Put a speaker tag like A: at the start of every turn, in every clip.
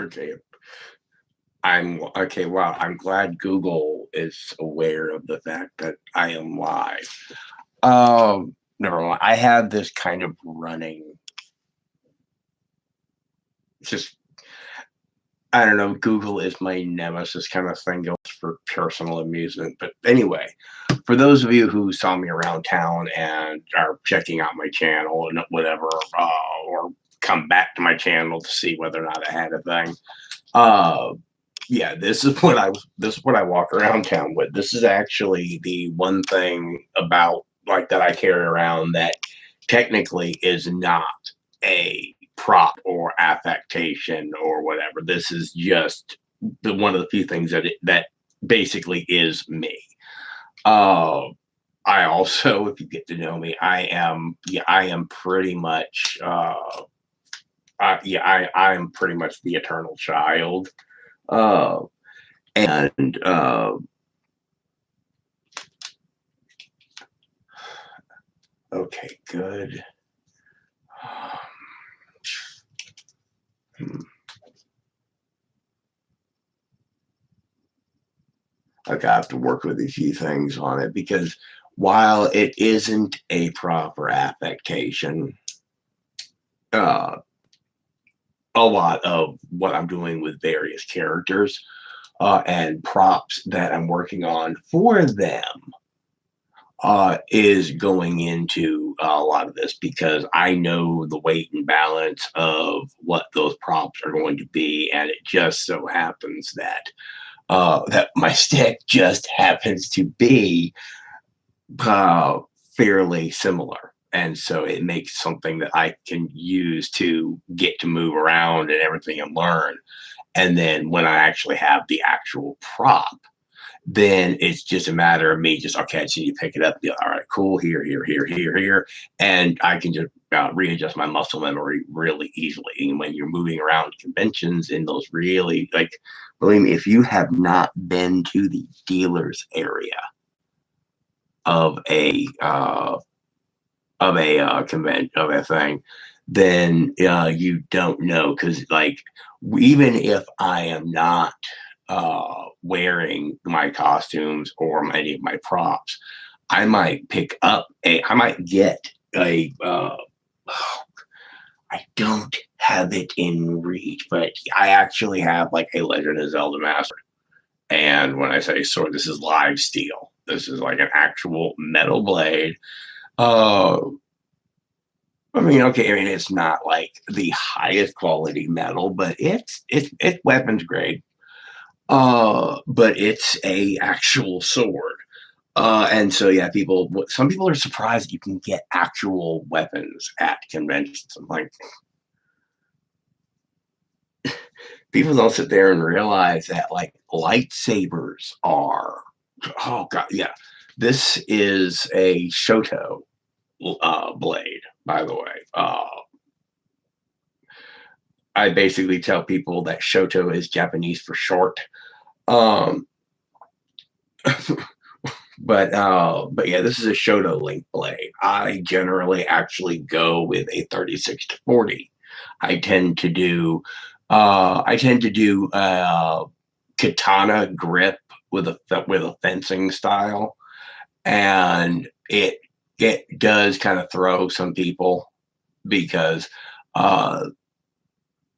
A: Okay. I'm okay. Wow. I'm glad Google is aware of the fact that I am live. Never mind. I have this kind of running, just, I don't know. Google is my nemesis kind of thing goes for personal amusement. But anyway, for those of you who saw me around town and are checking out my channel and whatever, or come back to my channel to see whether or not I had a thing, uh, yeah, this is what I walk around town with. This is actually the one thing about like that I carry around that technically is not a prop or affectation or whatever. This is just the one of the few things that basically is me. Uh, I also, if you get to know me, I am pretty much I am pretty much the eternal child. Uh, and Okay, good. Hmm. Okay, I have to work with a few things on it because while it isn't a proper affectation, uh, a lot of what I'm doing with various characters and props that I'm working on for them is going into a lot of this because I know the weight and balance of what those props are going to be, and it just so happens that that my stick just happens to be uh, fairly similar. And so it makes something that I can use to get to move around and everything and learn. And then when I actually have the actual prop, then it's just a matter of me just, okay, I just need to pick it up. Be all right, cool, here. And I can just readjust my muscle memory really easily. And when you're moving around conventions in those really, like, believe me, if you have not been to the dealer's area of a convention of a thing, then you don't know because like even if I am not wearing my costumes or any of my props, I might I might get a I don't have it in reach, but I actually have like a Legend of Zelda master. And when I say sword, this is live steel. This is like an actual metal blade. Uh, I mean, okay, I mean it's not like the highest quality metal, but it's weapons grade. But it's a actual sword. And so yeah, some people are surprised you can get actual weapons at conventions. I'm like, people don't sit there and realize that like lightsabers are. Oh god, yeah. This is a Shoto blade, by the way. I basically tell people that Shoto is Japanese for short. Um, but yeah, this is a Shoto link blade. I generally actually go with a 36 to 40. I tend to do katana grip with a fencing style, and it does kind of throw some people because uh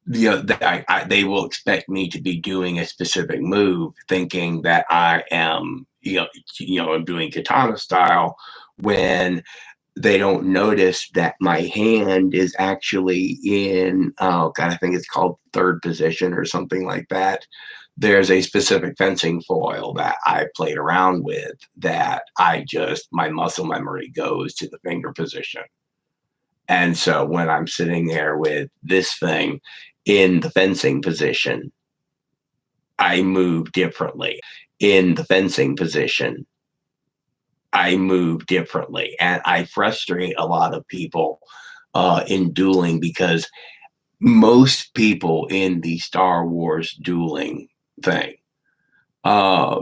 A: they will expect me to be doing a specific move, thinking that I am, I'm doing katana style when they don't notice that my hand is actually in, oh God, I think it's called third position or something like that. There's a specific fencing foil that I played around with that my muscle memory goes to the finger position. And so when I'm sitting there with this thing in the fencing position, I move differently. In the fencing position, I move differently. And I frustrate a lot of people in dueling because most people in the Star Wars dueling thing, uh,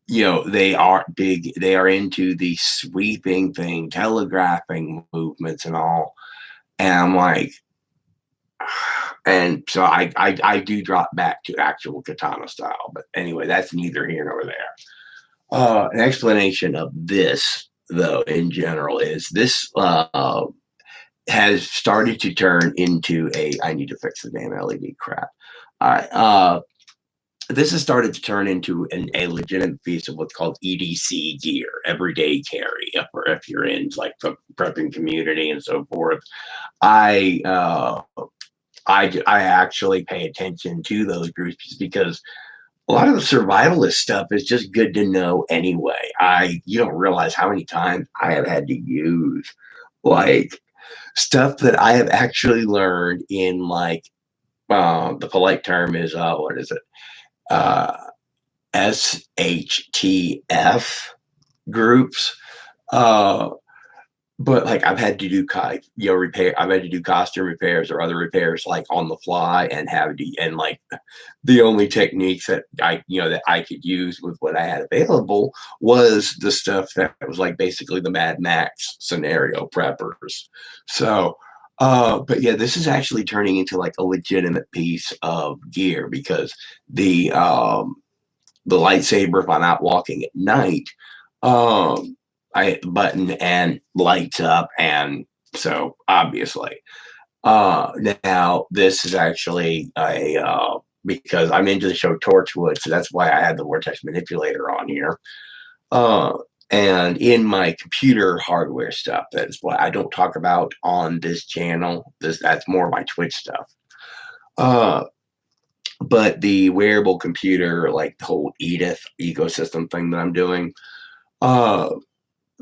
A: they are into the sweeping thing, telegraphing movements and all. And I'm like, And so I do drop back to actual katana style. But anyway, that's neither here nor there. An explanation of this, though, in general, is this has started to turn into a. I need to fix the damn LED crap. All right. This has started to turn into a legitimate piece of what's called EDC gear, everyday carry. If you're in like the prepping community and so forth, I I actually pay attention to those groups because a lot of the survivalist stuff is just good to know anyway. You don't realize how many times I have had to use like stuff that I have actually learned in like the polite term is what is it? Uh, SHTF groups. Uh, but like I've had to do repair. I've had to do costume repairs or other repairs like on the fly and like the only techniques that I could use with what I had available was the stuff that was like basically the Mad Max scenario preppers. So, but yeah, this is actually turning into like a legitimate piece of gear because the lightsaber, if I'm out walking at night, I hit the button and lights up, and so obviously, now this is actually a because I'm into the show Torchwood, so that's why I had the vortex manipulator on here. Uh, and in my computer hardware stuff, that's what I don't talk about on this channel. That's more my Twitch stuff. Uh, but the wearable computer, like the whole Edith ecosystem thing that I'm doing, uh,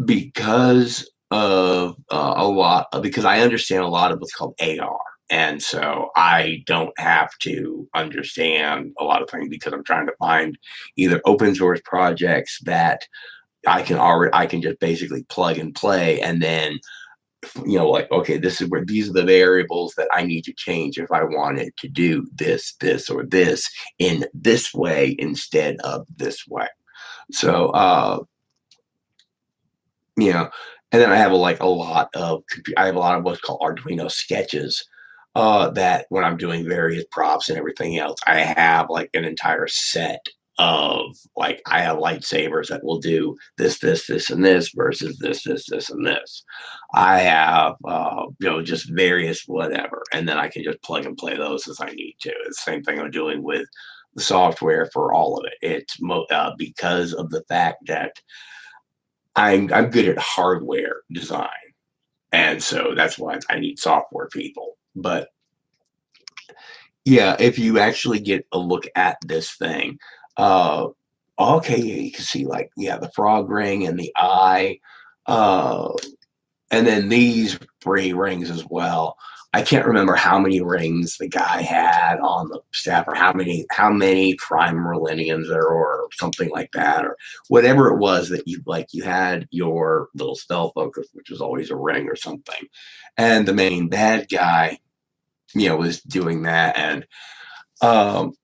A: because of because I understand a lot of what's called AR. And so I don't have to understand a lot of things because I'm trying to find either open source projects that I can just basically plug and play and then like, okay, this is where these are the variables that I need to change if I wanted to do this, or this in this way instead of this way. So, and then I have I have a lot of what's called Arduino sketches. That when I'm doing various props and everything else, I have like an entire set of like I have lightsabers that will do this, and this versus this, and this. I have just various whatever, and then I can just plug and play those as I need to. It's the same thing I'm doing with the software for all of it. It's because of the fact that I'm good at hardware design, and so that's why I need software people. But yeah, if you actually get a look at this thing, uh, okay, yeah, you can see like the frog ring and the eye, uh, and then these 3 rings as well. I can't remember how many rings the guy had on the staff, or how many prime millenniums there, or something like that, or whatever it was that you had your little spell focus, which was always a ring or something, and the main bad guy, was doing that, and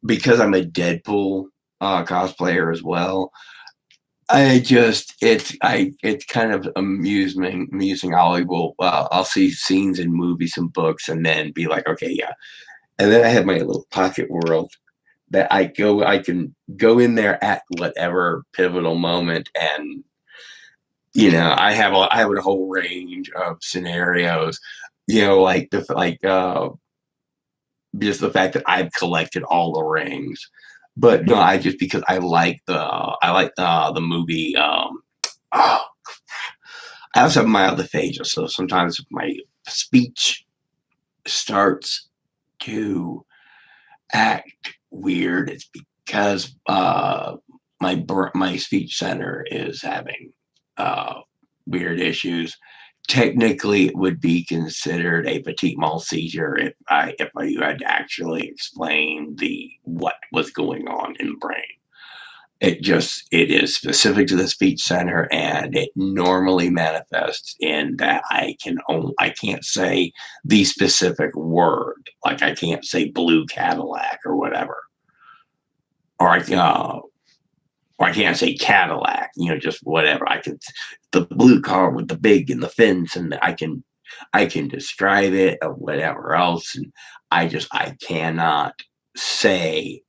A: because I'm a Deadpool cosplayer as well, it's kind of amusing. I'll see scenes in movies and books, and then be like, okay, yeah. And then I have my little pocket world that I can go in there at whatever pivotal moment, and I have a whole range of scenarios, like just the fact that I've collected all the rings. But no, I just because I like the movie. Oh, I also have myelophagia, so sometimes my speech starts to act weird. It's because my speech center is having weird issues. Technically, it would be considered a petit mal seizure if you had to actually explain what was going on in the brain. It is specific to the speech center, and it normally manifests in that I can't say the specific word, like I can't say blue Cadillac or whatever, or I can't say Cadillac, just whatever. The blue car with the big and the fins, and I can I can describe it or whatever else, and I cannot say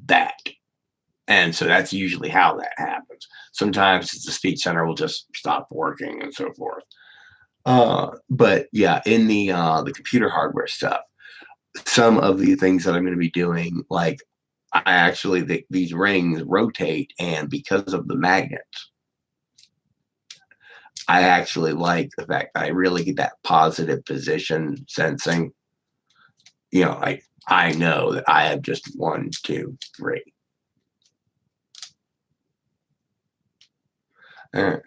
A: that. And so that's usually how that happens. Sometimes the speech center will just stop working and so forth. But yeah, in the computer hardware stuff, some of the things that I'm going to be doing, like I actually these rings rotate, and because of the magnets, I actually like the fact that I really get that positive position sensing. Like I know that I have just 1, 2, 3. And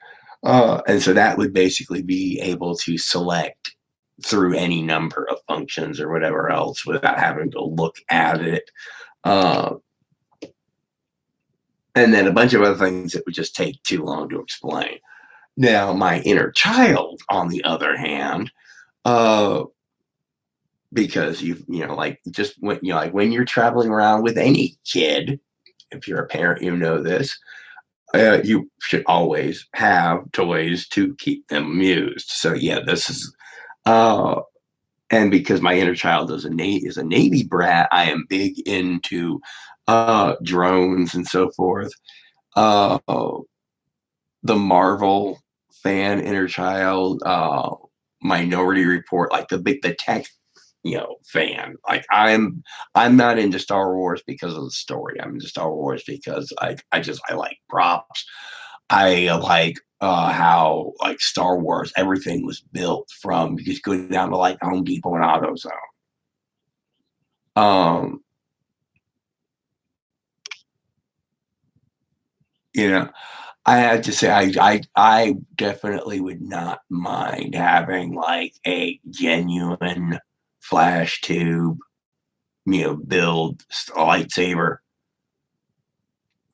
A: so that would basically be able to select through any number of functions or whatever else without having to look at it. Uh, and then a bunch of other things that would just take too long to explain. Now, my inner child, on the other hand, uh, because like just when like when you're traveling around with any kid, if you're a parent, you know this. You should always have toys to keep them amused. So yeah, this is uh, and because my inner child is a Navy brat, I am big into drones and so forth. Uh, the Marvel fan inner child, Minority Report, like the tech, fan. Like I'm not into Star Wars because of the story. I'm into Star Wars because I like props. I like how like Star Wars, everything was built from you just go down to like Home Depot and AutoZone. Um, you know, I had to say I definitely would not mind having like a genuine flash tube, build a lightsaber.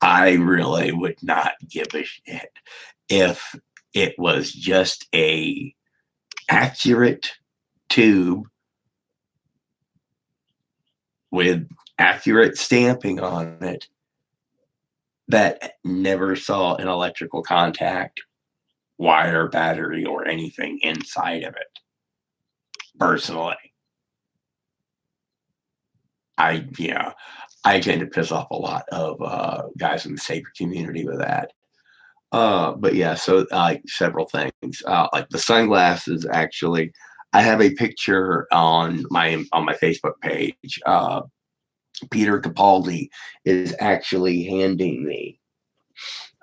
A: I really would not give a shit if it was just a accurate tube with accurate stamping on it that never saw an electrical contact, wire, battery, or anything inside of it. Personally, I tend to piss off a lot of guys in the saber community with that. But yeah, so like several things, like the sunglasses. Actually, I have a picture on my Facebook page. Peter Capaldi is actually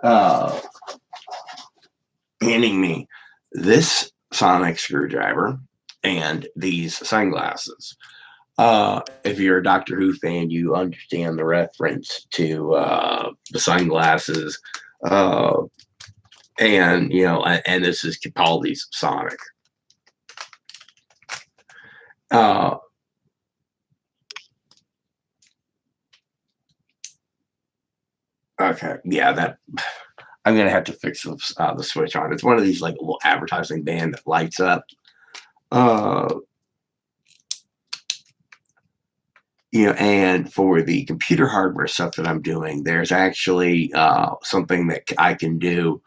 A: uh, handing me this sonic screwdriver and these sunglasses. If you're a Doctor Who fan, you understand the reference to the sunglasses, uh, and this is Capaldi's Sonic. Uh, okay, yeah, that I'm gonna have to fix the switch on. It's one of these like little advertising band that lights up. Uh, and for the computer hardware stuff that I'm doing, there's actually something that I can do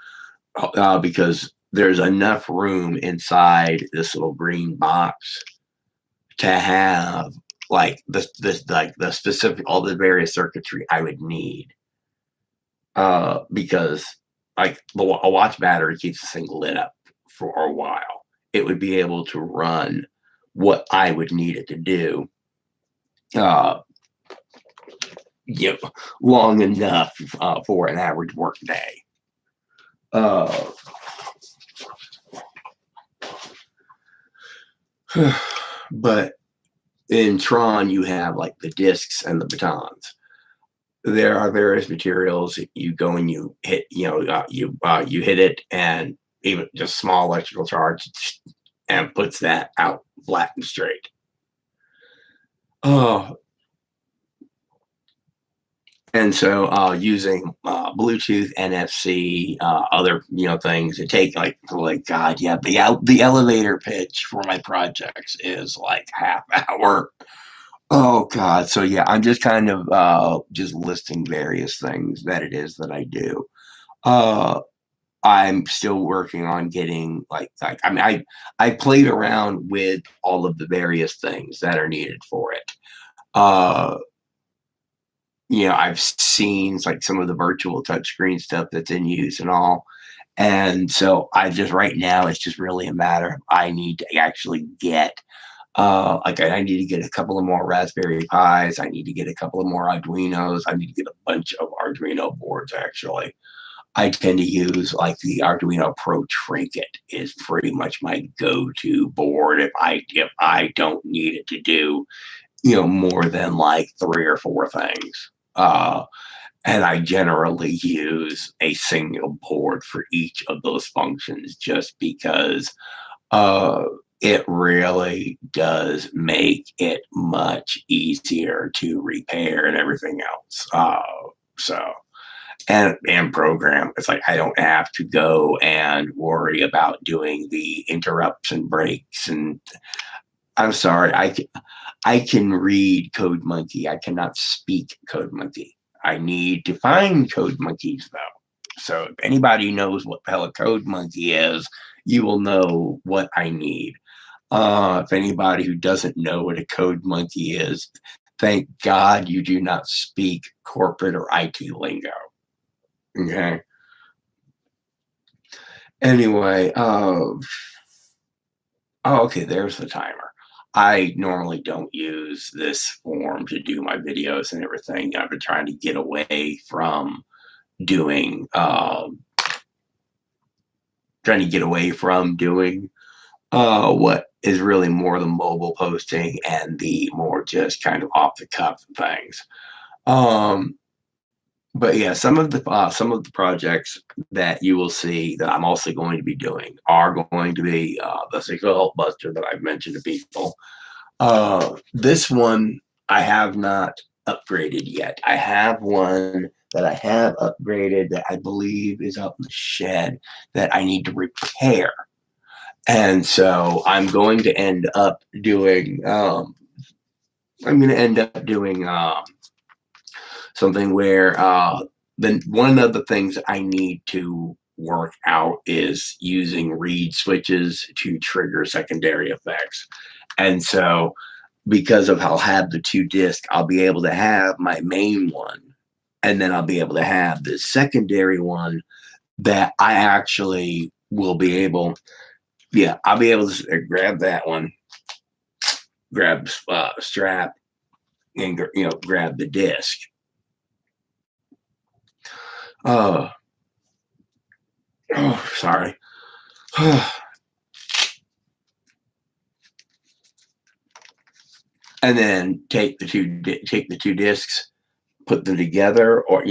A: because there's enough room inside this little green box to have like the specific all the various circuitry I would need. Because like a watch battery keeps this thing lit up for a while. It would be able to run what I would need it to do. Uh, long enough for an average work day. Uh, but in Tron, you have like the discs and the batons. There are various materials. You go and you hit, you hit it, and even just small electrical charge, and puts that out flat and straight. Oh, and so using Bluetooth, NFC, other things, it take like God, yeah, the elevator pitch for my projects is like half hour. Oh God, so yeah, I'm just kind of just listing various things that it is that I do. Uh, I'm still working on getting I mean I played around with all of the various things that are needed for it. Uh, I've seen like some of the virtual touchscreen stuff that's in use and all. And so I just right now it's just really a matter of I need to actually get I need to get a couple of more Raspberry Pis. I need to get a couple of more Arduinos. I need to get a bunch of Arduino boards actually. I tend to use like the Arduino Pro Trinket is pretty much my go-to board if I don't need it to do, more than like 3 or 4 things. And I generally use a single board for each of those functions just because uh, it really does make it much easier to repair and everything else. So and program. It's like I don't have to go and worry about doing the interrupts and breaks. And I'm sorry, I can read Code Monkey. I cannot speak Code Monkey. I need to find Code Monkeys though. So if anybody knows what the hell a Code Monkey is, you will know what I need. If anybody who doesn't know what a Code Monkey is, thank God you do not speak corporate or IT lingo. Okay. Anyway, oh, okay, there's the timer. I normally don't use this form to do my videos and everything. I've been trying to get away from doing, what is really more the mobile posting and the more just kind of off the cuff things. Um, but yeah, some of the projects that you will see that I'm also going to be doing are going to be the Signal Help Buster that I've mentioned to people. This one I have not upgraded yet. I have one that I have upgraded that I believe is up in the shed that I need to repair. And so I'm going to end up doing something where then one of the things I need to work out is using reed switches to trigger secondary effects. And so because of I'll have the 2 disc, I'll be able to have my main one, and then I'll be able to have the secondary one that I actually will be able, yeah, I'll be able to grab that one, grab strap, and grab the disc. Oh, sorry. And then take the two discs, put them together, or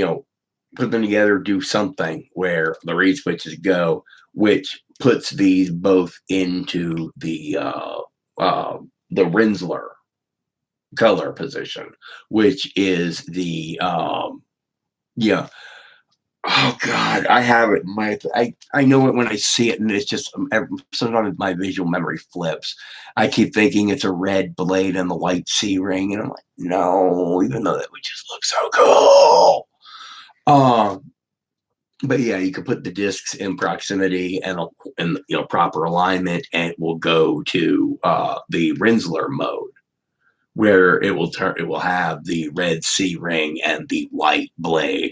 A: put them together, do something where the reed switches go, which puts these both into the Rinsler color position, which is the yeah. Oh God, I have it. I know it when I see it, and it's just sometimes my visual memory flips. I keep thinking it's a red blade and the white C ring, and I'm like, no, even though that would just look so cool. Um, but yeah, you can put the discs in proximity and proper alignment, and it will go to the Rinsler mode, where it will have the red C ring and the white blade.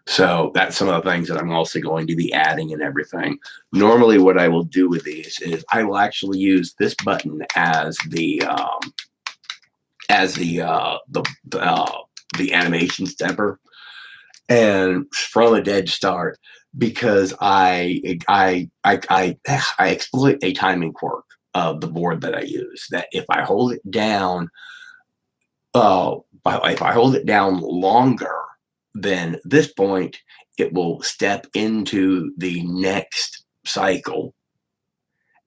A: So that's some of the things that I'm also going to be adding and everything. Normally, what I will do with these is I will actually use this button as the animation stepper, and from a dead start, because I exploit a timing quirk of the board that I use. That if I hold it down, if I hold it down longer than this point, it will step into the next cycle.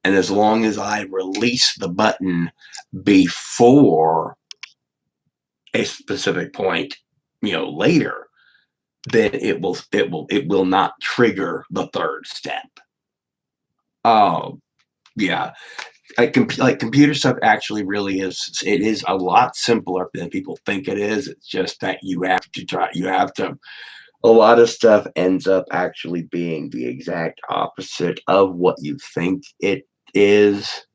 A: And as long as I release the button before a specific point, later, then it will not trigger the third step. Oh, yeah. Like computer stuff actually really is. It is a lot simpler than people think it is. It's just that you have to a lot of stuff ends up actually being the exact opposite of what you think it is.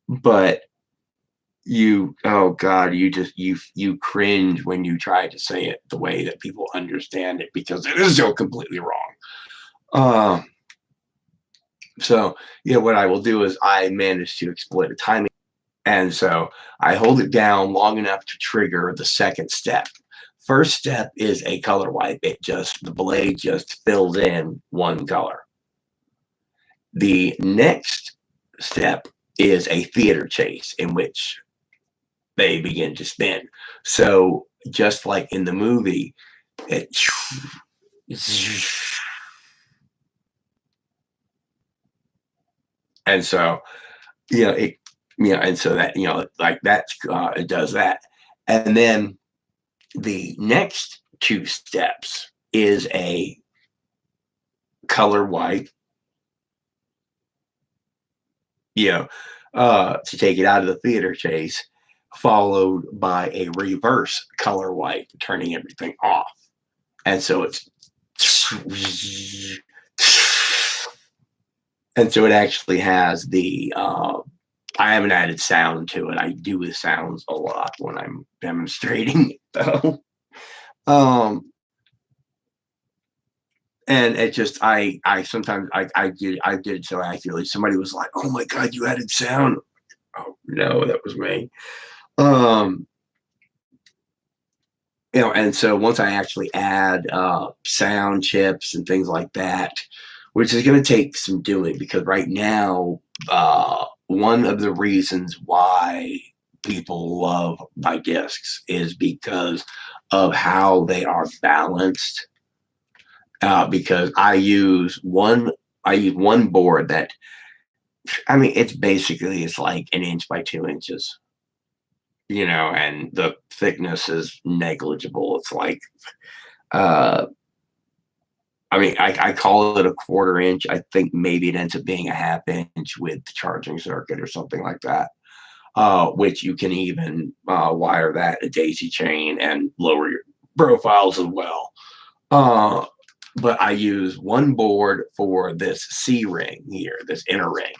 A: But oh God, you cringe when you try to say it the way that people understand it because it is so completely wrong. Um, so what I will do is I manage to exploit a timing, and so I hold it down long enough to trigger the second step. First step is a color wipe. The blade just fills in one color. The next step is a theater chase in which they begin to spin. So just like in the movie, it and so it and so that like that it does that, and then the next two steps is a color wipe, to take it out of the theater chase, followed by a reverse color wipe, turning everything off. And so it's and so it actually has the I haven't added sound to it. I do the sounds a lot when I'm demonstrating it though. um and it just I sometimes I did it so accurately. Somebody was like, "Oh my God, you added sound." Oh no, that was me. um and so once I actually add sound chips and things like that, which is going to take some doing because right now, one of the reasons why people love my discs is because of how they are balanced. Because I use one board that, I mean, it's like an inch by 2 inches, and the thickness is negligible. It's like, uh, I mean, I call it a 1/4 inch. I think maybe it ends up being a 1/2 inch with the charging circuit or something like that. Which you can even wire that a daisy chain and lower your profiles as well. Uh, but I use one board for this C ring here, this inner ring.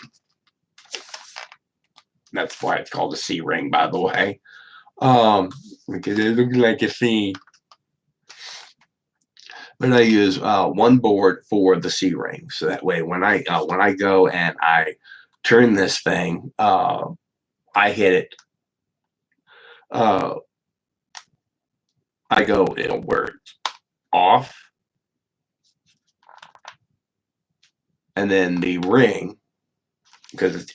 A: That's why it's called a C ring, by the way. Because it looks like a C. But I use one board for the C ring, so that way when I go and I turn this thing, I hit it. Uh, I go where it's off, and then the ring, because it's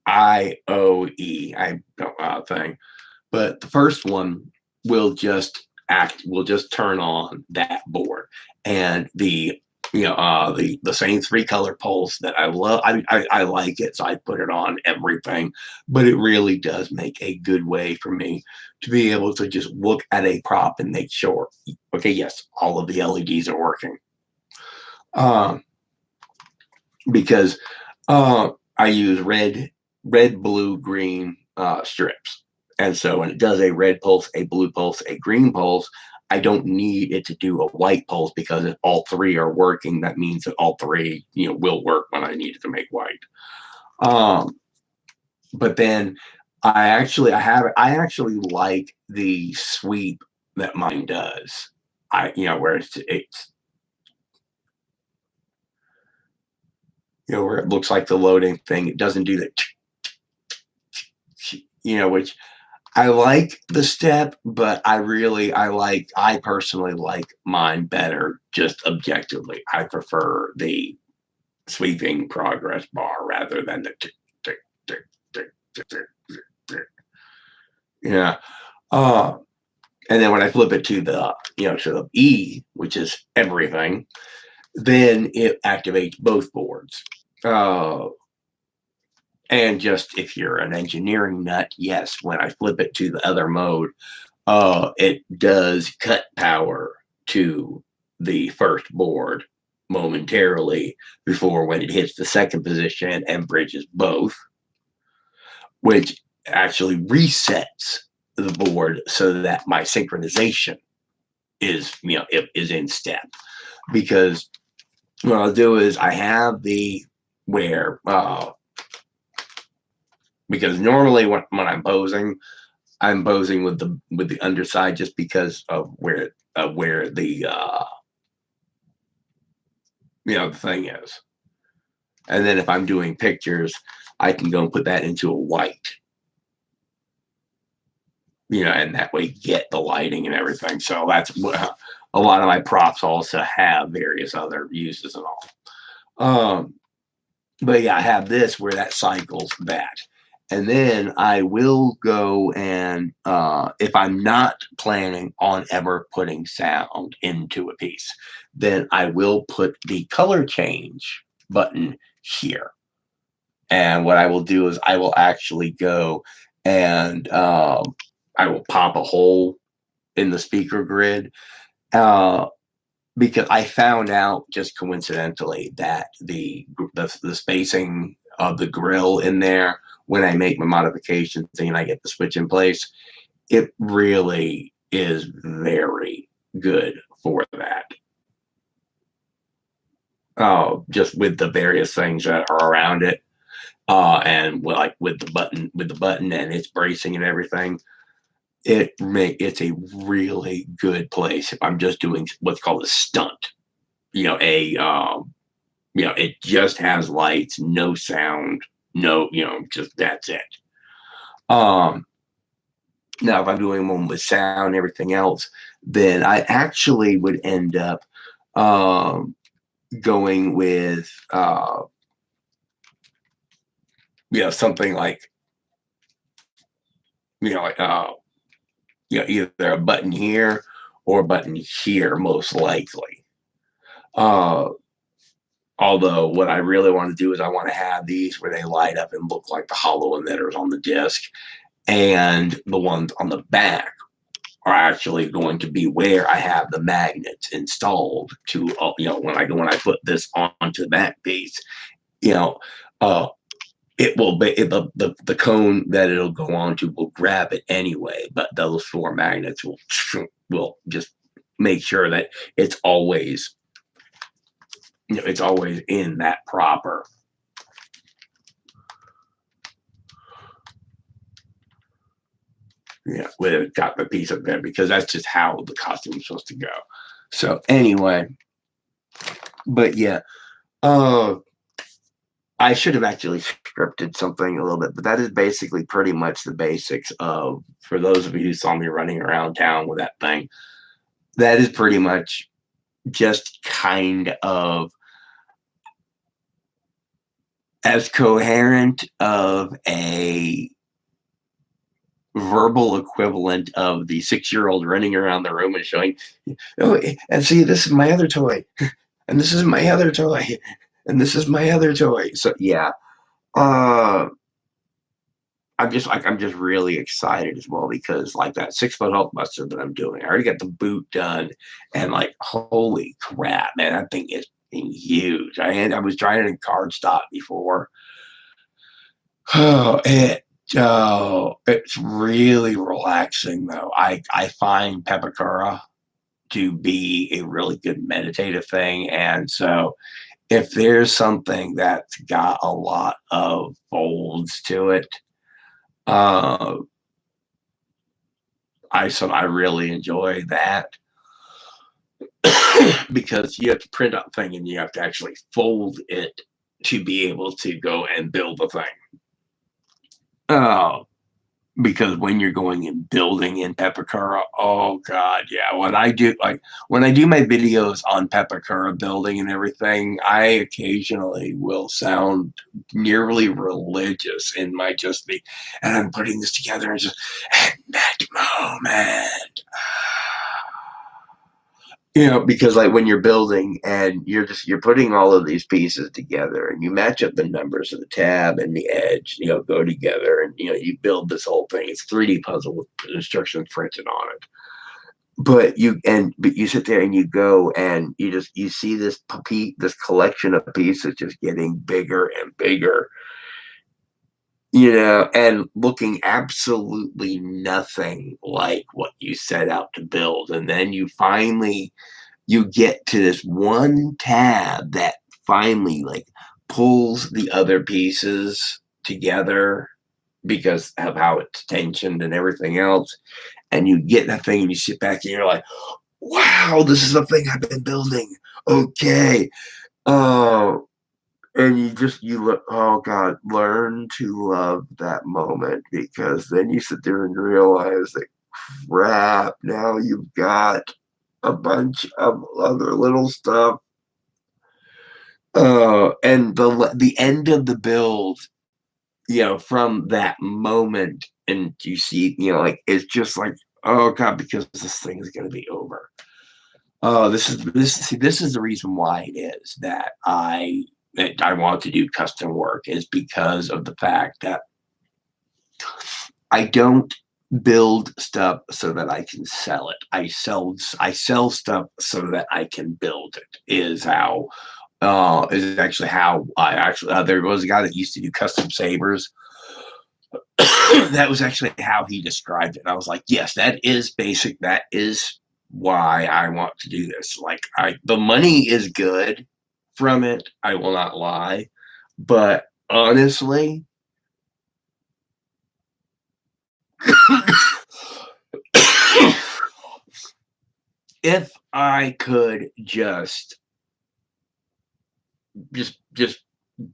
A: IOE, I don't thing. But the first one will just turn on that board, and the same 3 color pulse that I love. I like it, so I put it on everything. But it really does make a good way for me to be able to just look at a prop and make sure, okay, yes, all of the LEDs are working. Um, because I use red, blue, green strips. And so when it does a red pulse, a blue pulse, a green pulse, I don't need it to do a white pulse because if all three are working, that means that all three, will work when I need it to make white. But then I actually like the sweep that mine does. Where it's where it looks like the loading thing. It doesn't do that, which I like the step, but I personally like mine better just objectively. I prefer the sweeping progress bar rather than the tick, tick, tick, tick, tick, tick, tick. Yeah. Uh, and then when I flip it to the E, which is everything, then it activates both boards. And just if you're an engineering nut, yes, when I flip it to the other mode, it does cut power to the first board momentarily before when it hits the second position and bridges both, which actually resets the board so that my synchronization is in step, because what I'll do is I have the where because normally when I'm posing with the underside, just because of where the the thing is. And then if I'm doing pictures, I can go and put that into a white, and that way get the lighting and everything. So that's a lot of my props also have various other uses and all. But yeah, I have this where that cycles that. And then I will go and if I'm not planning on ever putting sound into a piece, then I will put the color change button here. And what I will do is I will actually go and I will pop a hole in the speaker grid, uh, because I found out just coincidentally that the spacing of the grill in there, when I make my modifications and I get the switch in place, it really is very good for that. Just with the various things that are around it, and like with the button and its bracing and everything, it's a really good place if I'm just doing what's called a stunt. It just has lights, no sound, no, just that's it. Now if I'm doing one with sound and everything else, then I actually would end up going with something like like either a button here or a button here, most likely. Uh, Although what I really want to do is I want to have these where they light up and look like the hollow emitters on the disc, and the ones on the back are actually going to be where I have the magnets installed to, when I put this onto the back piece, you know, uh, it will be the cone that it'll go on to will grab it anyway, but those four magnets will just make sure that it's always in that proper where it got the piece of there, because that's just how the costume is supposed to go. So anyway, but yeah, I should have actually scripted something a little bit, but that is basically pretty much the basics of, for those of you who saw me running around town with that thing, that is pretty much just kind of as coherent of a verbal equivalent of the 6-year-old running around the room and showing, oh, and see, this is my other toy, and this is my other toy, and this is my other toy. So yeah, I'm just really excited as well, because like that 6-foot Hulkbuster that I'm doing, I already got the boot done, and like holy crap, man, that thing is huge. I was trying it in cardstock before. It's really relaxing though. I find Pepakura to be a really good meditative thing, and so if there's something that's got a lot of folds to it, uh, I really enjoy that. Because you have to print out thing and you have to actually fold it to be able to go and build the thing. Because when you're going and building in Pepakura, oh god, yeah. When I do my videos on Pepakura building and everything, I occasionally will sound nearly religious in my and I'm putting this together and just at that moment. Because like when you're building and you're putting all of these pieces together and you match up the numbers of the tab and the edge, go together, and you build this whole thing. It's 3D puzzle with instructions printed on it. But you sit there and you go and you see this collection of pieces just getting bigger and bigger. and looking absolutely nothing like what you set out to build. And then you get to this one tab that finally like pulls the other pieces together because of how it's tensioned and everything else. And you get that thing and you sit back and you're like, wow, this is the thing I've been building. Okay. Oh, and you look, oh God, learn to love that moment, because then you sit there and realize that crap, now you've got a bunch of other little stuff. And the end of the build, from that moment, and you see, like it's just like, oh God, because this thing is going to be over. Oh, this is the reason why it is that I want to do custom work, is because of the fact that I don't build stuff so that I can sell it. I sell stuff so that I can build it. Is actually how I actually there was a guy that used to do custom sabers. That was actually how he described it. And I was like, yes, that is basic. That is why I want to do this. Like the money is good from it, I will not lie. But honestly, if I could just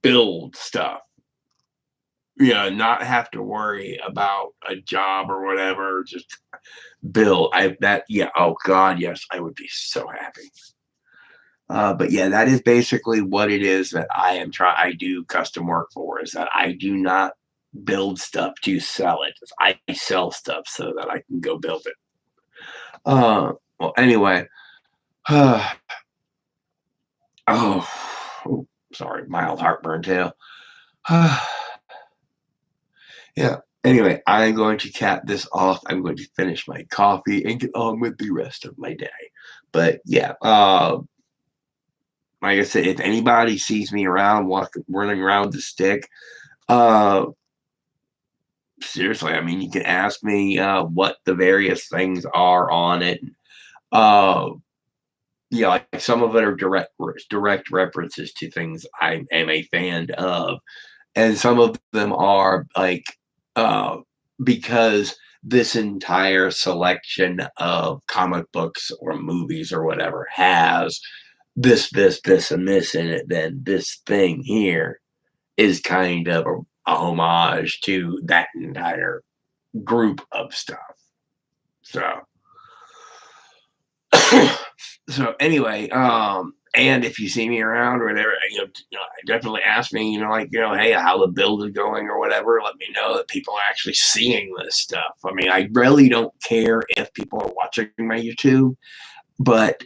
A: build stuff, not have to worry about a job or whatever, just build. Oh God, yes, I would be so happy. But yeah, that is basically what it is that I do custom work for, is that I do not build stuff to sell it. I sell stuff so that I can go build it. Well, anyway, oh, sorry, mild heartburn too. Yeah. Anyway, I'm going to cap this off. I'm going to finish my coffee and get on with the rest of my day. But yeah, like I said, if anybody sees me around running around with the stick, uh, seriously, I mean, you can ask me what the various things are on it. Uh, like some of it are direct references to things I am a fan of, and some of them are like uh, because this entire selection of comic books or movies or whatever has this, and this in it, then this thing here is kind of a homage to that entire group of stuff. So, so anyway, and if you see me around or whatever, definitely ask me, like, hey, how the build is going or whatever. Let me know that people are actually seeing this stuff. I mean, I really don't care if people are watching my YouTube, but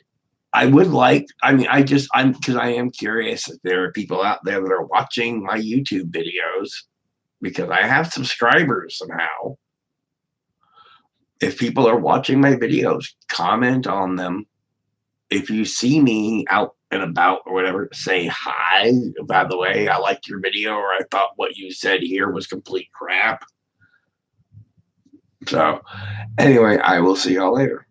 A: I would like, I mean, because I am curious if there are people out there that are watching my YouTube videos, because I have subscribers somehow. If people are watching my videos, comment on them. If you see me out and about or whatever, say hi. By the way, I liked your video, or I thought what you said here was complete crap. So, anyway, I will see y'all later.